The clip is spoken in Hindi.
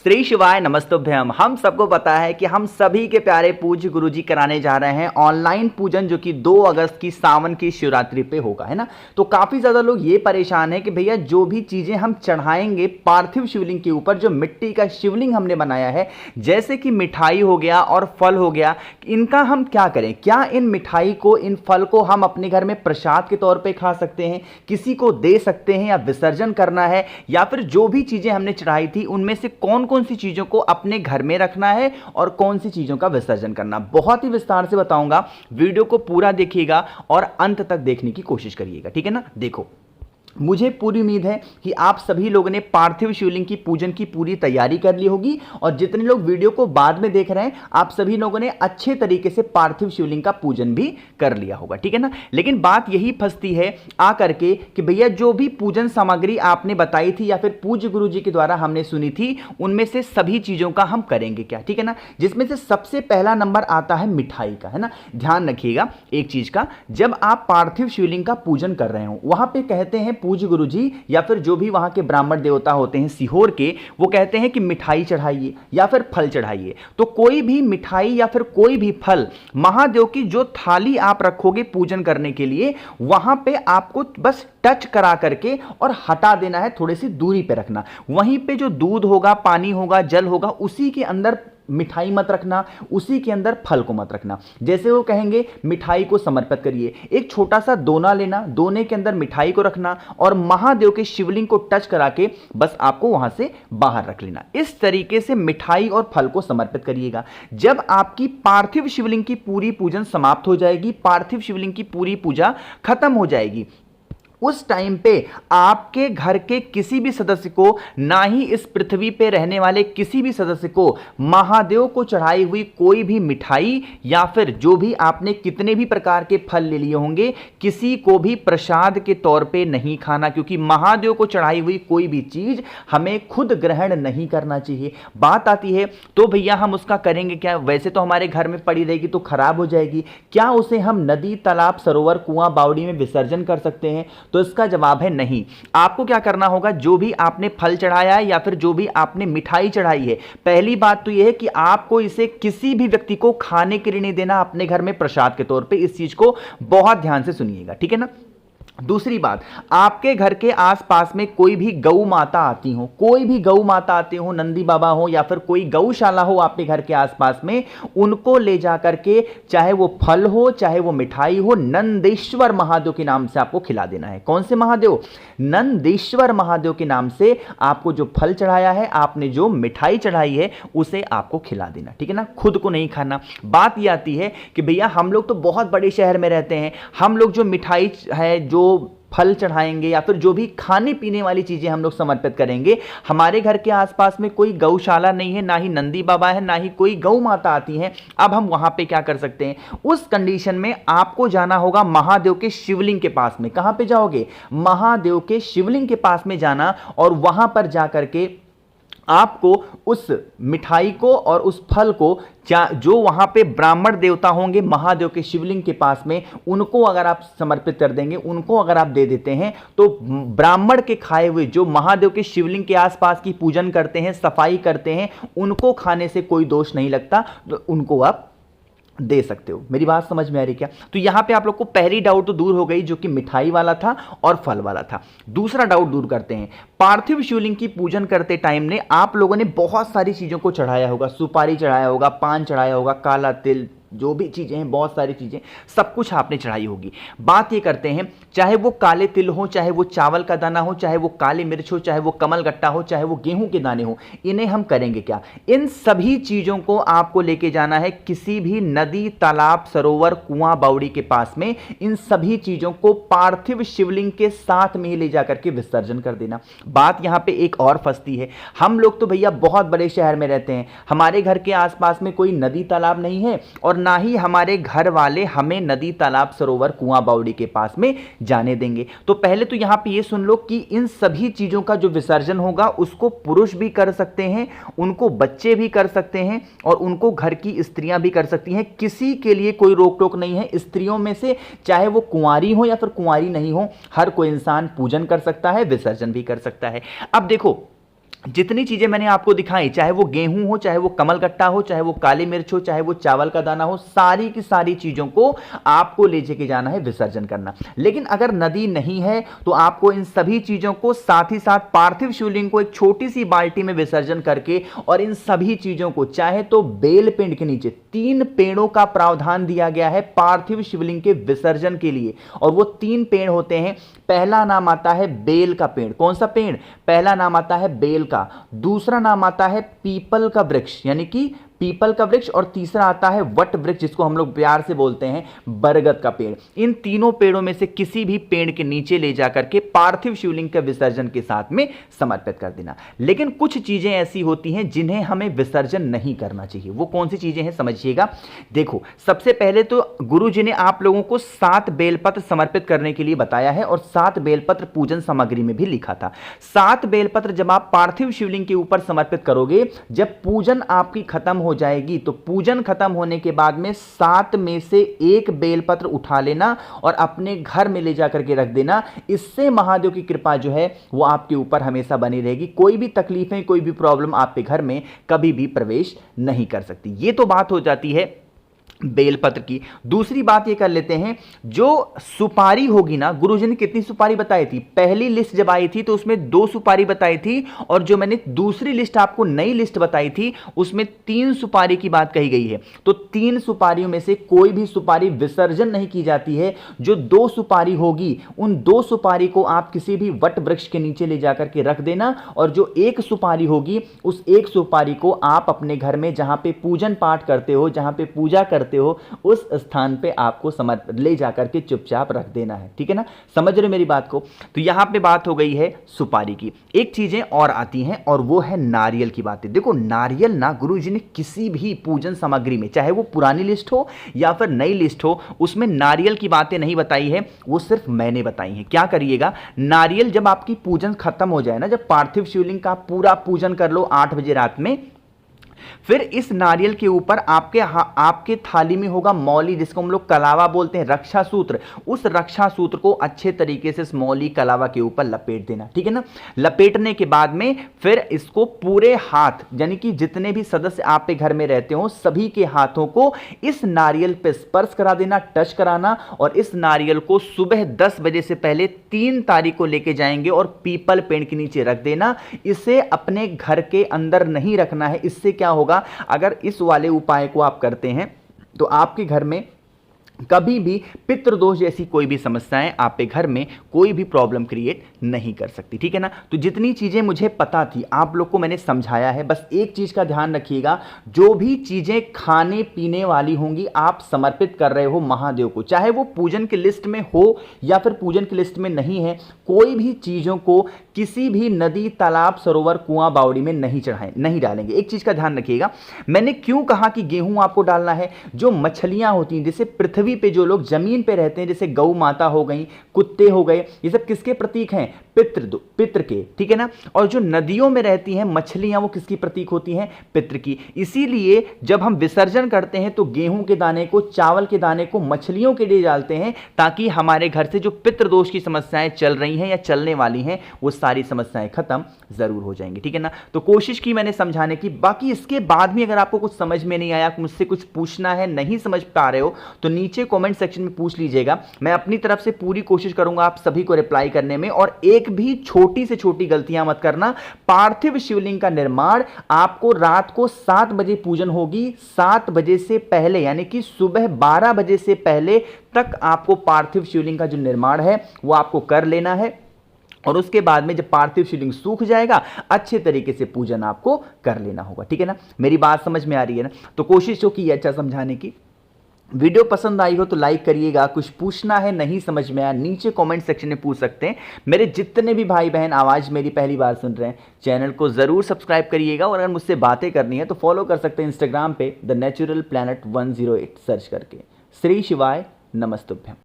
श्री शिवाय नमस्तुभ्यम। हम सबको पता है कि हम सभी के प्यारे पूज्य गुरुजी कराने जा रहे हैं ऑनलाइन पूजन, जो कि 2 अगस्त की सावन की शिवरात्रि पे होगा, है ना। तो काफ़ी ज़्यादा लोग ये परेशान है कि भैया जो भी चीज़ें हम चढ़ाएंगे पार्थिव शिवलिंग के ऊपर, जो मिट्टी का शिवलिंग हमने बनाया है, जैसे कि मिठाई हो गया और फल हो गया, इनका हम क्या करें। क्या इन मिठाई को, इन फल को हम अपने घर में प्रसाद के तौर पर खा सकते हैं, किसी को दे सकते हैं, या विसर्जन करना है, या फिर जो भी चीज़ें हमने चढ़ाई थी उनमें से कौन कौन सी चीजों को अपने घर में रखना है और कौन सी चीजों का विसर्जन करना, बहुत ही विस्तार से बताऊंगा। वीडियो को पूरा देखिएगा और अंत तक देखने की कोशिश करिएगा, ठीक है ना। देखो, मुझे पूरी उम्मीद है कि आप सभी लोगों ने पार्थिव शिवलिंग की पूजन की पूरी तैयारी कर ली होगी, और जितने लोग वीडियो को बाद में देख रहे हैं आप सभी लोगों ने अच्छे तरीके से पार्थिव शिवलिंग का पूजन भी कर लिया होगा, ठीक है ना। लेकिन बात यही फंसती है आकर के कि भैया जो भी पूजन सामग्री आपने बताई थी या फिर पूज्य गुरु जी के द्वारा हमने सुनी थी, उनमें से सभी चीजों का हम करेंगे क्या, ठीक है ना। जिसमें से सबसे पहला नंबर आता है मिठाई का, है ना। ध्यान रखिएगा एक चीज का, जब आप पार्थिव शिवलिंग का पूजन कर रहे हो, वहां पे कहते हैं पूज्य गुरु जी या फिर जो भी वहां के ब्राह्मण देवता होते हैं सीहोर के, वो कहते हैं कि मिठाई चढ़ाइए या फिर फल चढ़ाइए। तो कोई भी मिठाई या फिर कोई भी फल, महादेव की जो थाली आप रखोगे पूजन करने के लिए, वहां पे आपको बस टच करा करके और हटा देना है, थोड़ी सी दूरी पे रखना। वहीं पे जो दूध होगा, पानी होगा, जल होगा, उसी के अंदर मिठाई मत रखना, उसी के अंदर फल को मत रखना। जैसे वो कहेंगे मिठाई को समर्पित करिए, एक छोटा सा दोना लेना, दोने के अंदर मिठाई को रखना और महादेव के शिवलिंग को टच करा के बस आपको वहां से बाहर रख लेना। इस तरीके से मिठाई और फल को समर्पित करिएगा। जब आपकी पार्थिव शिवलिंग की पूरी पूजन समाप्त हो जाएगी, पार्थिव शिवलिंग की पूरी पूजा खत्म हो जाएगी, उस टाइम पे आपके घर के किसी भी सदस्य को, ना ही इस पृथ्वी पे रहने वाले किसी भी सदस्य को, महादेव को चढ़ाई हुई कोई भी मिठाई या फिर जो भी आपने कितने भी प्रकार के फल ले लिए होंगे, किसी को भी प्रसाद के तौर पे नहीं खाना, क्योंकि महादेव को चढ़ाई हुई कोई भी चीज हमें खुद ग्रहण नहीं करना चाहिए। बात आती है तो भैया हम उसका करेंगे क्या, वैसे तो हमारे घर में पड़ी रहेगी तो खराब हो जाएगी, क्या उसे हम नदी, तालाब, सरोवर, कुआं, बावड़ी में विसर्जन कर सकते हैं? तो इसका जवाब है नहीं। आपको क्या करना होगा, जो भी आपने फल चढ़ाया है या फिर जो भी आपने मिठाई चढ़ाई है, पहली बात तो यह है कि आपको इसे किसी भी व्यक्ति को खाने के लिए नहीं देना, अपने घर में प्रसाद के तौर पे। इस चीज को बहुत ध्यान से सुनिएगा, ठीक है ना। दूसरी बात, आपके घर के आसपास में कोई भी गौ माता आती हो, कोई भी गौ माता आते हो, नंदी बाबा हो या फिर कोई गौशाला हो आपके घर के आसपास में, उनको ले जाकर के, चाहे वो फल हो चाहे वो मिठाई हो, नंदेश्वर महादेव के नाम से आपको खिला देना है। कौन से महादेव? नंदेश्वर महादेव के नाम से आपको जो फल चढ़ाया है, आपने जो मिठाई चढ़ाई है, उसे आपको खिला देना, ठीक है ना, खुद को नहीं खाना। बात यह आती है कि भैया हम लोग तो बहुत बड़े शहर में रहते हैं, हम लोग जो मिठाई है, जो फल चढ़ाएंगे या फिर जो भी खाने पीने वाली चीजें हम लोग समर्पित करेंगे, हमारे घर के आसपास में कोई गौशाला नहीं है, ना ही नंदी बाबा है, ना ही कोई गौ माता आती है। अब हम वहां पे क्या कर सकते हैं? उस कंडीशन में आपको जाना होगा महादेव के शिवलिंग के पास में। कहां पे जाओगे? महादेव के शिवलिंग के पास में जाना, और वहां पर जाकर के आपको उस मिठाई को और उस फल को, जो वहां पे ब्राह्मण देवता होंगे महादेव के शिवलिंग के पास में, उनको अगर आप समर्पित कर देंगे, उनको अगर आप दे देते हैं, तो ब्राह्मण के खाए हुए, जो महादेव के शिवलिंग के आसपास की पूजन करते हैं, सफाई करते हैं, उनको खाने से कोई दोष नहीं लगता, तो उनको आप दे सकते हो। मेरी बात समझ में आ रही क्या? तो यहां पे आप लोग को पहली डाउट तो दूर हो गई, जो कि मिठाई वाला था और फल वाला था। दूसरा डाउट दूर करते हैं। पार्थिव शिवलिंग की पूजन करते टाइम ने आप लोगों ने बहुत सारी चीजों को चढ़ाया होगा, सुपारी चढ़ाया होगा, पान चढ़ाया होगा, काला तिल, जो भी चीजें हैं, बहुत सारी चीजें, सब कुछ आपने चढ़ाई होगी। बात ये करते हैं, चाहे वो काले तिल हो, चाहे वो चावल का दाना हो, चाहे वो काली मिर्च हो, चाहे वो कमल गट्टा हो, चाहे वो गेहूं के दाने हो, इन्हें हम करेंगे क्या? इन सभी चीजों को आपको लेके जाना है किसी भी नदी, तालाब, सरोवर, कुआं, बावड़ी के पास में। इन सभी चीजों को पार्थिव शिवलिंग के साथ में ही ले जाकर के विसर्जन कर देना। बात यहां पे एक और फंसती है, हम लोग तो भैया बहुत बड़े शहर में रहते हैं, हमारे घर के आसपास में कोई नदी, तालाब नहीं है, और ना ही हमारे घर वाले हमें नदी, तालाब, सरोवर, कुआं, बावड़ी के पास में जाने देंगे। तो पहले तो यहां पे ये सुन लो कि इन सभी चीजों का जो विसर्जन होगा, उसको पुरुष भी कर सकते हैं, उनको बच्चे भी कर सकते हैं, और उनको घर की स्त्रियां भी कर सकती हैं। किसी के लिए कोई रोक टोक नहीं है। स्त्रियों में से चाहे वो कुंवारी हो या फिर कुंवारी नहीं हो, हर कोई इंसान पूजन कर सकता है, विसर्जन भी कर सकता है। अब देखो, जितनी चीजें मैंने आपको दिखाई, चाहे वो गेहूं हो, चाहे वो कमलगट्टा हो, चाहे वो काली मिर्च हो, चाहे वो चावल का दाना हो, सारी की सारी चीजों को आपको ले जाके जाना है, विसर्जन करना। लेकिन अगर नदी नहीं है तो आपको इन सभी चीजों को साथ ही साथ पार्थिव शिवलिंग को एक छोटी सी बाल्टी में विसर्जन करके, और इन सभी चीजों को चाहे तो बेल पेड़ के नीचे, 3 पेड़ों का प्रावधान दिया गया है पार्थिव शिवलिंग के विसर्जन के लिए, और वो 3 पेड़ होते हैं। पहला नाम आता है बेल का पेड़। कौन सा पेड़? पहला नाम आता है बेल का, दूसरा नाम आता है पीपल का वृक्ष यानी कि पीपल का वृक्ष, और तीसरा आता है वट वृक्ष जिसको हम लोग प्यार से बोलते हैं बरगद का पेड़। इन तीनों पेड़ों में से किसी भी पेड़ के नीचे ले जाकर के पार्थिव शिवलिंग के विसर्जन के साथ में समर्पित कर देना। लेकिन कुछ चीजें ऐसी होती हैं जिन्हें हमें विसर्जन नहीं करना चाहिए। वो कौन सी चीजें हैं समझिएगा। देखो, सबसे पहले तो गुरु जी ने आप लोगों को 7 बेलपत्र समर्पित करने के लिए बताया है, और 7 बेलपत्र पूजन सामग्री में भी लिखा था। 7 बेलपत्र जब आप पार्थिव शिवलिंग के ऊपर समर्पित करोगे, जब पूजन आपकी खत्म हो जाएगी तो पूजन खत्म होने के बाद में 7 में से 1 बेलपत्र उठा लेना और अपने घर में ले जाकर के रख देना। इससे महादेव की कृपा जो है वो आपके ऊपर हमेशा बनी रहेगी। कोई भी तकलीफें, कोई भी प्रॉब्लम आपके घर में कभी भी प्रवेश नहीं कर सकती। ये तो बात हो जाती है बेलपत्र की। दूसरी बात ये कर लेते हैं, जो सुपारी होगी ना, गुरुजी ने कितनी सुपारी बताई थी? पहली लिस्ट जब आई थी तो उसमें 2 सुपारी बताई थी, और जो मैंने दूसरी लिस्ट आपको नई लिस्ट बताई थी उसमें 3 सुपारी की बात कही गई है। तो 3 सुपारियों में से कोई भी सुपारी विसर्जन नहीं की जाती है। जो 2 सुपारी होगी, उन 2 सुपारी को आप किसी भी वट वृक्ष के नीचे ले जाकर के रख देना, और जो 1 सुपारी होगी, उस 1 सुपारी को आप अपने घर में जहां पे पूजन पाठ करते हो, जहां पे पूजा करते हो, उस स्थान पे आपको ले जाकर के चुपचाप रख देना है। ठीक है ना, समझ रहे मेरी बात को। तो यहां पे बात हो गई है सुपारी की। एक चीजें और आती हैं, और वो है नारियल की बातें। देखो, नारियल ना गुरुजी ने किसी भी पूजन सामग्री में, चाहे वो पुरानी लिस्ट हो या फिर नई लिस्ट हो, उसमें नारियल की बातें नहीं बताई है, वो सिर्फ मैंने बताई है। क्या करिएगा, नारियल जब आपकी पूजन खत्म हो जाए ना, जब पार्थिव शिवलिंग का पूरा पूजन कर लो 8 बजे रात में, फिर इस नारियल के ऊपर आपके थाली में होगा मौली, जिसको हम लोग कलावा बोलते हैं, रक्षा सूत्र। उस रक्षा सूत्र को अच्छे तरीके से इस मौली कलावा के ऊपर लपेट देना। ठीक है ना, लपेटने के बाद में फिर इसको पूरे हाथ, यानी कि जितने भी सदस्य आपके घर में रहते हो सभी के हाथों को इस नारियल पे स्पर्श करा देना, टच कराना, और इस नारियल को सुबह 10 बजे से पहले 3 तारीख को लेके जाएंगे और पीपल पेड़ के नीचे रख देना। इसे अपने घर के अंदर नहीं रखना है। इससे क्या होगा, अगर इस वाले उपाय को आप करते हैं तो आपके घर में कभी भी पितृदोष जैसी कोई भी समस्याएं आपके घर में कोई भी प्रॉब्लम क्रिएट नहीं कर सकती। ठीक है ना, तो जितनी चीजें मुझे पता थी आप लोग को मैंने समझाया है। बस एक चीज का ध्यान रखिएगा, जो भी चीजें खाने पीने वाली होंगी आप समर्पित कर रहे हो महादेव को, चाहे वो पूजन की लिस्ट में हो या फिर पूजन की लिस्ट में नहीं है, कोई भी चीजों को किसी भी नदी, तालाब, सरोवर, कुआं, बावड़ी में नहीं डालेंगे। एक चीज का ध्यान रखिएगा, मैंने क्यों कहा कि गेहूं आपको डालना है? जो मछलियां होती हैं, जैसे पृथ्वी पे जो लोग जमीन पे रहते हैं, जैसे गौ माता हो गई, कुत्ते हो गए, ये सब किसके प्रतीक हैं? पितृ के। ठीक है ना, और जो नदियों में रहती हैं मछलियां, वो किसकी प्रतीक होती हैं? पितृ की। इसीलिए जब हम विसर्जन करते हैं तो गेहूं के दाने को, चावल के दाने को मछलियों के लिए डालते हैं, ताकि हमारे घर से जो पितृदोष की समस्याएं चल रही हैं या चलने वाली हैं वो सारी समस्याएं खत्म जरूर हो जाएंगी। ठीक है ना, तो कोशिश की मैंने समझाने की। बाकी इसके बाद भी अगर आपको कुछ समझ में नहीं आया, मुझसे कुछ पूछना है, नहीं समझ पा रहे हो, तो नीचे कमेंट सेक्शन में पूछ लीजिएगा। मैं अपनी तरफ से पूरी कोशिश करूंगा आप सभी को रिप्लाई करने में। और एक भी छोटी से छोटी गलतियां मत करना। पार्थिव शिवलिंग का निर्माण आपको रात को 7 बजे पूजन होगी, 7 बजे से पहले यानी कि सुबह 12 बजे से पहले तक आपको पार्थिव शिवलिंग का जो निर्माण है वो आपको कर लेना है। और उसके बाद में जब पार्थिव शिवलिंग सूख जाएगा, अच्छे तरीके से पूजन आपको कर लेना होगा। ठीक है ना, मेरी बात समझ में आ रही है ना? तो कोशिश जो की है अच्छा समझाने की। वीडियो पसंद आई हो तो लाइक करिएगा। कुछ पूछना है, नहीं समझ में आया, नीचे कमेंट सेक्शन में पूछ सकते हैं। मेरे जितने भी भाई बहन आवाज़ मेरी पहली बार सुन रहे हैं, चैनल को ज़रूर सब्सक्राइब करिएगा। और अगर मुझसे बातें करनी है तो फॉलो कर सकते हैं इंस्टाग्राम पे द नेचुरल प्लैनेट 108 सर्च करके। श्री शिवाय नमस्तुभ्यम।